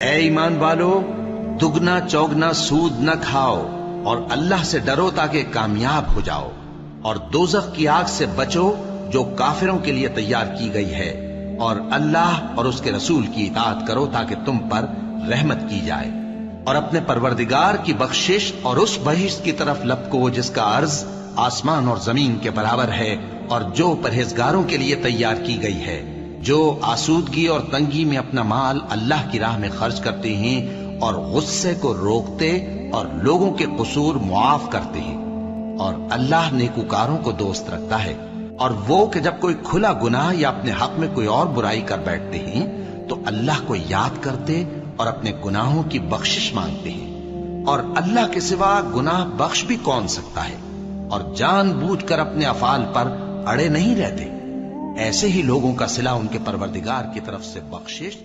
ऐ ईमान वालो, दुगना चौगना सूद न खाओ और अल्लाह से डरो ताकि कामयाब हो जाओ, और दोजख की आग से बचो जो काफिरों के लिए तैयार की गई है, और अल्लाह और उसके रसूल की इताअत करो ताकि तुम पर रहमत की जाए। और अपने परवरदिगार की बख्शिश और उस बहिश्त की तरफ लपको जिसका अर्ज आसमान और जमीन के बराबर है, और जो परहेजगारों के लिए तैयार की गई है, जो आसूदगी और तंगी में अपना माल अल्लाह की राह में खर्च करते हैं और गुस्से को रोकते और लोगों के कसूर मुआफ करते हैं। और अल्लाह नेकूकारों को दोस्त रखता है। और वो कि जब कोई खुला गुनाह या अपने हक में कोई और बुराई कर बैठते हैं तो अल्लाह को याद करते और अपने गुनाहों की बख्शिश मांगते हैं। और अल्लाह के सिवा गुनाह बख्श भी कौन सकता है, और जानबूझकर अपने अफाल पर अड़े नहीं रहते। ऐसे ही लोगों का सिला उनके परवरदिगार की तरफ से बख्शिश